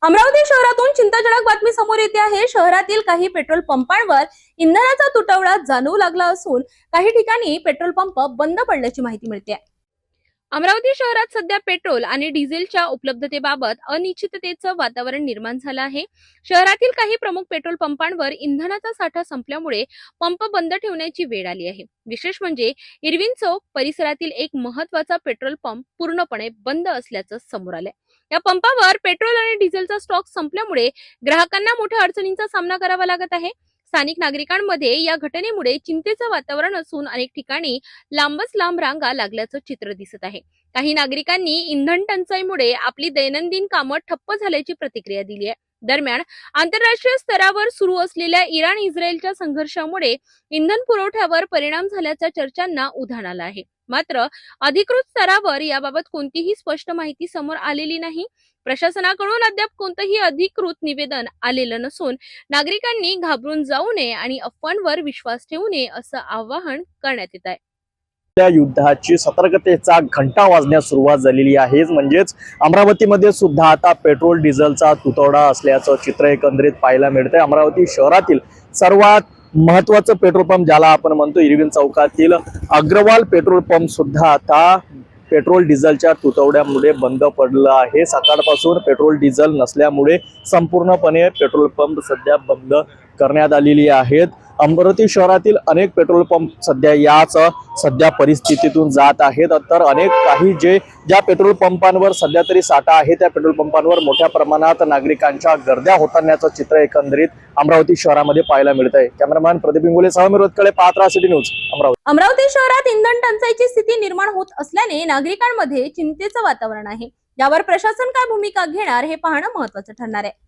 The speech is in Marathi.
अमरावती शहरातून चिंताजनक बातमी समोर येते आहे। शहरातील काही पेट्रोल पंपांवर इंधनाचा तुटवडा जाणवू लागला असून काही ठिकाणी पेट्रोल पंप बंद पडल्याची माहिती मिळते। अमरावती शहरात सध्या पेट्रोल आणि डिझेलच्या उपलब्धतेबाबत अनिश्चिततेचं वातावरण निर्माण झालं आहे। शहरातील काही प्रमुख पेट्रोल पंपांवर इंधनाचा साठा संपल्यामुळे पंप बंद ठेवण्याची वेळ आली आहे। विशेष म्हणजे इरविन चौक परिसरातील एक महत्त्वाचा पेट्रोल पंप पूर्णपणे बंद असल्याचं समोर आलंय। या पंपावर पेट्रोल आणि डिझेलचा स्टॉक संपल्यामुळे ग्राहकांना मोठ्या अडचणींचा सामना करावा लागत आहे। स्थानिक नागरिकांमध्ये या घटनेमुळे चिंतेचं वातावरण असून अनेक ठिकाणी लांबच लांब रांगा लागल्याचं चित्र दिसत आहे। काही नागरिकांनी इंधन टंचाईमुळे आपली दैनंदिन कामं ठप्प झाल्याची प्रतिक्रिया दिली आहे। दरम्यान आंतरराष्ट्रीय स्तरावर सुरू असलेल्या इराण इस्रायलच्या संघर्षामुळे इंधन पुरवठ्यावर परिणाम झाल्याच्या चर्चांना उधाण आलं आहे। मात्र अधिकृत स्तरावर याबाबत कोणतीही स्पष्ट माहिती समोर आलेली नाही। प्रशासनाकडून अद्याप कोणतंही अधिकृत निवेदन आलेलं नसून नागरिकांनी घाबरून जाऊ नये आणि अफवांवर विश्वास ठेवू नये असं आवाहन करण्यात येत आहे। त्या युद्धाची सतर्कतेचा घंटा वाजण्यास सुरुवात झालेली आहे। म्हणजेच अमरावतीमध्ये सुद्धा आता पेट्रोल डिझेलचा तुटवडा असल्याचं चित्र एकंदरीत पाहायला मिळतंय। अमरावती शहरातील सर्वात महत्त्वाचं पेट्रोल पंप ज्याला आपण म्हणतो इरविन चौकातील अग्रवाल पेट्रोल पंप सुद्धा आता पेट्रोल डिझेलच्या तुटवड्यामुळे बंद पडलं आहे। सकाळपासून पेट्रोल डिझेल नसल्यामुळे संपूर्णपणे पेट्रोल पंप सध्या बंद करण्यात आलेली आहेत। अमरावती शहरातील अनेक पेट्रोल पंप सध्या परिस्थितीतून जात आहेत। तर अनेक काही ज्या पेट्रोल पंपांवर सध्या तरी साठा आहे त्या पेट्रोल पंपांवर मोठ्या प्रमाणात नागरिकांच्या गर्द्या होतानाचं चित्र एकंदरीत अमरावती शहरामध्ये पाहायला मिळत आहे। कॅमेरामॅन प्रदीप इंगोले सह मी रोजकडे पाहत राहा सिटी न्यूज अमरावती। अमरावती शहरात इंधन टंचाईची स्थिती निर्माण होत असल्याने नागरिकांमध्ये चिंतेचं वातावरण आहे। यावर प्रशासन काय भूमिका घेणार हे पाहणं महत्त्वाचं ठरणार आहे।